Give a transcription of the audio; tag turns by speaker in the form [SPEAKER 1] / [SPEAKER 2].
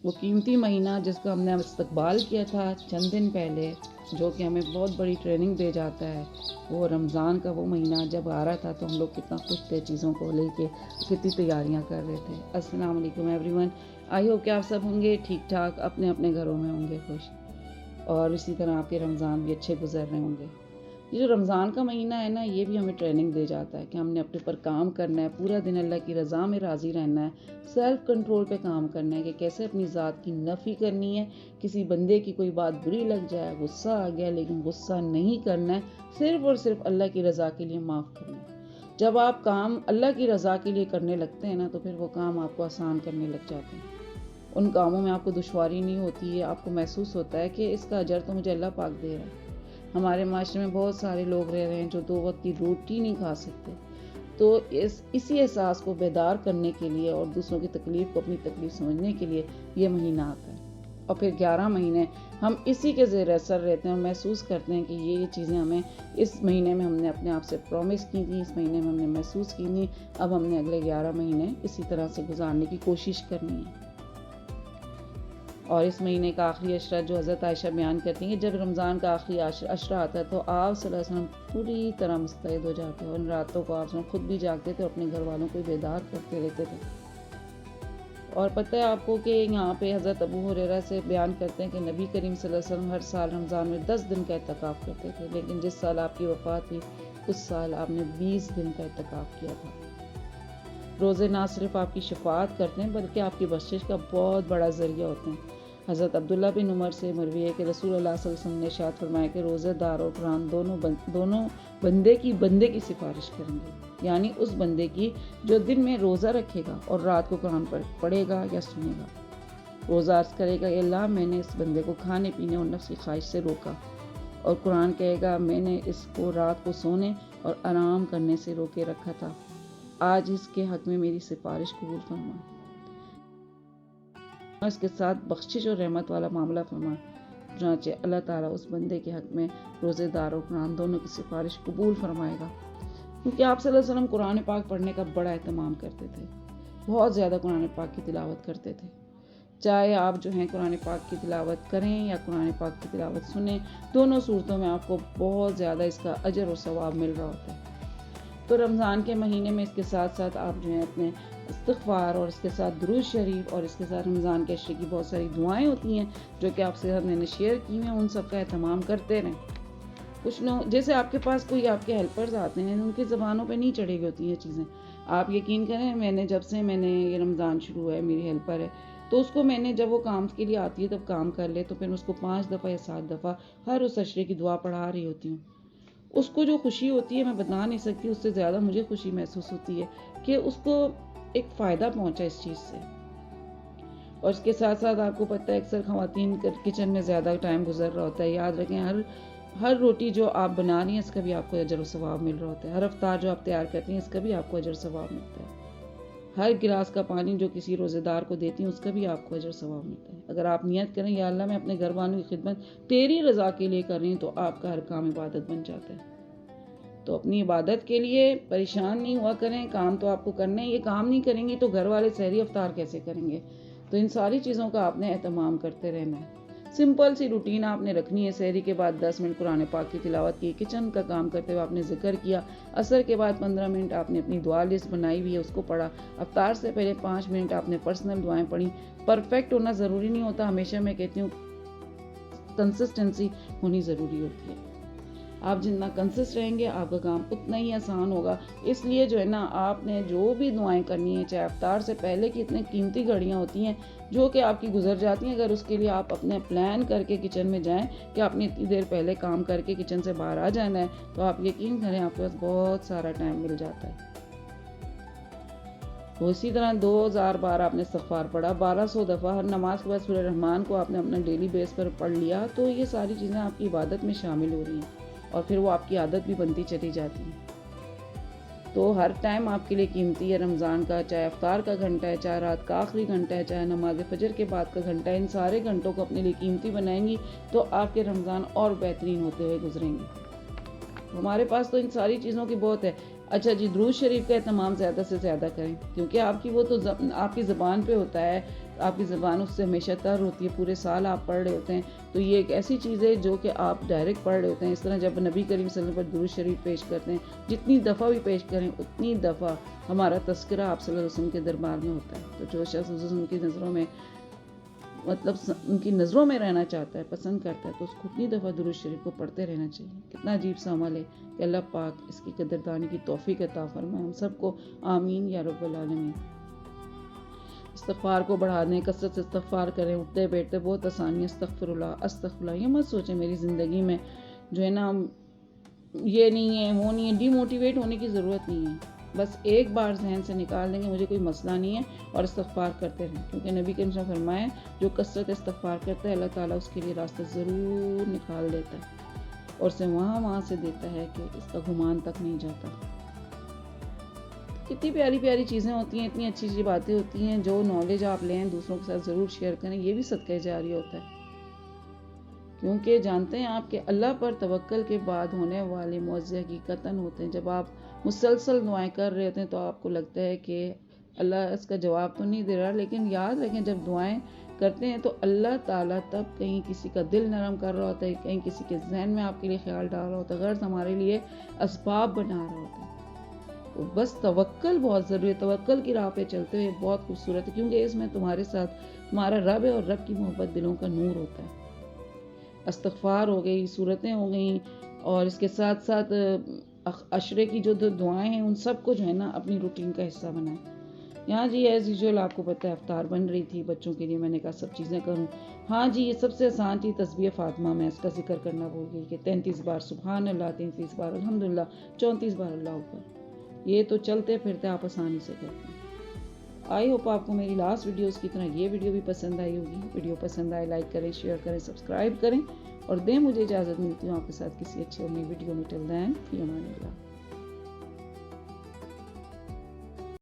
[SPEAKER 1] वो कीमती महीना जिसका हमने इस्तकबाल किया था चंद दिन पहले, जो कि हमें बहुत बड़ी ट्रेनिंग दे जाता है, वो रमज़ान का वो महीना जब आ रहा था तो हम लोग कितना खुश थे, चीज़ों को लेके कितनी तैयारियां कर रहे थे। अस्सलाम वालेकुम एवरीवन। आई होप कि आप सब होंगे ठीक ठाक, अपने अपने घरों में होंगे खुश, और इसी तरह आपके रमज़ान भी अच्छे गुजर रहे होंगे। ये जो रमज़ान का महीना है ना, ये भी हमें ट्रेनिंग दे जाता है कि हमने अपने ऊपर काम करना है, पूरा दिन अल्लाह की रज़ा में राज़ी रहना है, सेल्फ कंट्रोल पे काम करना है कि कैसे अपनी ज़ात की नफ़ी करनी है। किसी बंदे की कोई बात बुरी लग जाए, गुस्सा आ गया, लेकिन गुस्सा नहीं करना है, सिर्फ़ और सिर्फ अल्लाह की रज़ा के लिए माफ़ करना है। जब आप काम अल्लाह की रज़ा के लिए करने लगते हैं ना, तो फिर वो काम आपको आसान करने लग जाते हैं। उन कामों में आपको दुश्वारी नहीं होती है, आपको महसूस होता है कि इसका अजर तो मुझे अल्लाह पाक दे रहा है। हमारे माशरे में बहुत सारे लोग रह रहे हैं जो 2 वक्त की रोटी नहीं खा सकते। तो इसी एहसास को बेदार करने के लिए और दूसरों की तकलीफ़ को अपनी तकलीफ़ समझने के लिए ये महीना आता है। और फिर 11 महीने हम इसी के ज़ेर असर रहते हैं और महसूस करते हैं कि ये चीज़ें हमें इस महीने में हमने अपने आप से प्रॉमिस की थी, इस महीने में हमने महसूस की थी, अब हमने अगले 11 महीने इसी तरह से गुजारने की कोशिश करनी है। और इस महीने का आखिरी अशरा जो हज़रत आयशा बयान करती हैं, जब रमज़ान का आखिरी अशरा आता है तो आप सल्लल्लाहु अलैहि वसल्लम पूरी तरह मुस्तैद हो जाते हैं, और उन रातों को आप खुद भी जागते थे और अपने घर वालों को बेदार करते रहते थे। और पता है आपको कि यहाँ पे हज़रत अबू हुरैरा से बयान करते हैं कि नबी करीम सल्लल्लाहु अलैहि वसल्लम हर साल रमज़ान में 10 दिन का इत्तिकाफ़ करते थे, लेकिन जिस साल आपकी वफ़ात हुई उस साल आपने 20 दिन का इत्तिकाफ़ किया था। रोज़े ना सिर्फ आपकी शफाअत करते हैं बल्कि आपकी बख्शिश का बहुत बड़ा ज़रिया होते हैं। हज़रत अब्दुल्ला बिन उमर से मरवी है कि रसूल अल्लाह सल्लल्लाहु अलैहि वसल्लम ने इरशाद फरमाया कि रोज़ेदार और कुरान दोनों बंदे की सिफारिश करेंगे, यानी उस बंदे की जो दिन में रोज़ा रखेगा और रात को कुरान पढ़ेगा या सुनेगा। रोज़ा अर्ज़ करेगा, अल्लाह मैंने इस बंदे को खाने पीने और नफ्स की ख्वाहिश से रोका, और कुरान कहेगा मैंने इसको रात को सोने और आराम करने से रोके रखा था, आज इसके हक़ में मेरी सिफारिश कबूल फरमा, इसके साथ बख्शिश और रहमत वाला मामला फरमा। चुनांचे अल्लाह ताला उस बंदे के हक़ में रोज़ेदार और कुरान दोनों की सिफारिश कबूल फरमाएगा। क्योंकि आप सल्लल्लाहु अलैहि वसल्लम कुरान पाक पढ़ने का बड़ा एहतमाम करते थे, बहुत ज़्यादा कुरान पाक की तिलावत करते थे। चाहे आप जो हैं कुरान पाक की तिलावत करें या कुरान पाक की तिलावत सुने, दोनों सूरतों में आपको बहुत ज़्यादा इसका अजर और सवाब मिल रहा होता है। तो रमज़ान के महीने में इसके साथ साथ आप जो है अपने इस्तिग़फ़ार और इसके साथ दुरूद शरीफ और इसके साथ रमज़ान के अशरे की बहुत सारी दुआएं होती हैं जो कि आपसे मैंने शेयर की हैं, उन सब का एहतमाम करते रहें। कुछ लोग जैसे आपके पास कोई आपके हेल्पर्स आते हैं, उनकी ज़बानों पे नहीं चढ़ी होती हैं चीज़ें। आप यकीन करें, मैंने ये रमज़ान शुरू हुआ है, मेरी हेल्पर है, तो उसको मैंने जब वो काम के लिए आती है तब काम कर ले, तो फिर उसको 5 दफ़ा या 7 दफ़ा हर उस अशरे की दुआ पढ़ा रही होती हूँ। उसको जो खुशी होती है मैं बता नहीं सकती, उससे ज़्यादा मुझे खुशी महसूस होती है कि उसको एक फ़ायदा पहुंचा इस चीज़ से। और इसके साथ साथ आपको पता है अक्सर ख़वातीन किचन में ज़्यादा टाइम गुजर रहा होता है। याद रखें, हर रोटी जो आप बना रही हैं इसका भी आपको अजर और सवाब मिल रहा होता है। हर अफ्तार जो आप तैयार करती हैं इसका भी आपको अजर सवाब मिलता है। हर गिलास का पानी जो किसी रोज़ेदार को देती हैं उसका भी आपको अजर सवाब मिलता है। अगर आप नियत करें, या अल्लाह मैं अपने घर वालों की खिदमत तेरी रज़ा के लिए कर रही हूँ, तो आपका हर काम इबादत बन जाता है। तो अपनी इबादत के लिए परेशान नहीं हुआ करें, काम तो आपको करना है। ये काम नहीं करेंगी तो घर वाले सहरी अफ्तार कैसे करेंगे? तो इन सारी चीज़ों का आपने एहतमाम करते रहना है। सिंपल सी रूटीन आपने रखनी है। सहरी के बाद 10 मिनट कुरान पाक की तिलावत की, किचन का काम करते हुए आपने जिक्र किया, असर के बाद 15 मिनट आपने अपनी दुआ लिस्ट बनाई हुई है उसको पढ़ा, अफ्तार से पहले 5 मिनट आपने पर्सनल दुआएं पढ़ी। परफेक्ट होना ज़रूरी नहीं होता, हमेशा मैं कहती हूँ कंसिस्टेंसी होनी ज़रूरी होती है। आप जितना कंसिस्ट रहेंगे आपका काम उतना ही आसान होगा। इसलिए जो है ना, आपने जो भी दुआएं करनी है, चाहे अफ्तार से पहले की इतनी कीमती घड़ियां होती हैं जो कि आपकी गुजर जाती हैं, अगर उसके लिए आप अपने प्लान करके किचन में जाएं कि आपने इतनी देर पहले काम करके किचन से बाहर आ जाना है, तो आप यकीन करें आपके पास बहुत सारा टाइम मिल जाता है। तो इसी तरह 2000 बार आपने इस्तिग़फ़ार पढ़ा, 1200 दफ़ा हर नमाज के बाद सूरह रहमान को आपने अपना डेली बेस पर पढ़ लिया, तो ये सारी चीज़ें आपकी इबादत में शामिल हो रही हैं और फिर वो आपकी आदत भी बनती चली जाती है। तो हर टाइम आपके लिए कीमती है रमज़ान का, चाहे अफ्तार का घंटा है, चाहे रात का आखिरी घंटा है, चाहे नमाज फजर के बाद का घंटा है। इन सारे घंटों को अपने लिए कीमती बनाएंगी तो आपके रमज़ान और बेहतरीन होते हुए गुजरेंगे। हमारे पास तो इन सारी चीज़ों की बहुत है। अच्छा जी, दुरूद शरीफ का एहतमाम ज़्यादा से ज़्यादा करें, क्योंकि आपकी वो तो आपकी ज़बान पे होता है आपकी ज़बान उससे हमेशा तर होती है, पूरे साल आप पढ़ रहे होते हैं। तो ये एक ऐसी चीज़ है जो कि आप डायरेक्ट पढ़ रहे होते हैं। इस तरह जब नबी करीम सल्लल्लाहु अलैहि वसल्लम पर दुरूद शरीफ पेश करते हैं, जितनी दफ़ा भी पेश करें उतनी दफ़ा हमारा तज़किरा आप सल्लल्लाहु अलैहि वसल्लम के दरबार में होता है। तो जो शख्स उनकी नज़रों में उनकी नज़रों में रहना चाहता है, पसंद करता है, तो उसको उतनी दफ़ा दुरूद शरीफ को पढ़ते रहना चाहिए। कितना अजीब सा अमल है कि अल्लाह पाक इसकी कदरदानी की तौफीक अता फरमाए हम सबको। आमीन या रब्बल आलमीन। इस्तग़फ़ार को बढ़ा दें, कसरत से इस्तग़फ़ार करें, उठते बैठते बहुत आसानी है। अस्तग़फ़िरुल्लाह अस्तग़फ़िरुल्लाह। ये मत सोचें मेरी ज़िंदगी में जो है ना ये नहीं है वो नहीं है, डिमोटिवेट होने की ज़रूरत नहीं है। बस एक बार जहन से निकाल देंगे मुझे कोई मसला नहीं है और इस्तग़फ़ार करते रहें, क्योंकि नबी करीम सल्लल्लाहु अलैहि वसल्लम फरमाए जो कसरत इस्तग़फ़ार करता है अल्लाह ताला उसके लिए रास्ता ज़रूर निकाल देता है और उसे वहाँ से देता है कि इसका गुमान तक नहीं जाता। कितनी प्यारी प्यारी चीज़ें होती हैं, इतनी अच्छी अच्छी बातें होती हैं। जो नॉलेज आप लें दूसरों के साथ ज़रूर शेयर करें, ये भी सदका जारिया होता है। क्योंकि जानते हैं आप कि अल्लाह पर तवक्ल के बाद होने वाले मुआज़े हकीकतन होते हैं। जब आप मुसलसल दुआएं कर रहे होते हैं तो आपको लगता है कि अल्लाह इसका जवाब तो नहीं दे रहा, लेकिन याद रखें जब दुआएं करते हैं तो अल्लाह ताला तब कहीं किसी का दिल नरम कर रहा होता है, कहीं किसी के जहन में आपके लिए ख्याल डाल रहा होता है, गर्ज हमारे लिए असबाब बना रहा होता है। तो बस तवक्ल बहुत ज़रूरी है। तवक्ल की राह पे चलते हुए बहुत खूबसूरत है, क्योंकि इसमें तुम्हारे साथ तुम्हारा रब है और रब की मोहब्बत दिलों का नूर होता है। इस्तग़फ़ार हो गई, सूरतें हो गई और इसके साथ साथ अशरे की जो दुआएं हैं उन सब को जो है ना अपनी रूटीन का हिस्सा बनाएं। यहाँ जी एज़ यूजुअल आपको पता है अफ्तार बन रही थी बच्चों के लिए, मैंने कहा सब चीज़ें करूँ। हाँ जी, ये सबसे आसान थी तस्बीह फ़ातिमा, मैं इसका जिक्र करना भूल गई कि 33 बार सुबहान अल्लाह, 33 बार अल्हम्दुलिल्लाह, 34 बार अल्लाह अकबर। ये तो चलते फिरते आप आसानी से करते हैं। आई होप आपको मेरी लास्ट वीडियोस की तरह ये वीडियो भी पसंद आई होगी। वीडियो पसंद आए लाइक करें, शेयर करें, सब्सक्राइब करें और दें मुझे इजाज़त। मिलती हूँ आपके साथ किसी अच्छी और नई वीडियो में। टिल देन, फी अमान अल्लाह।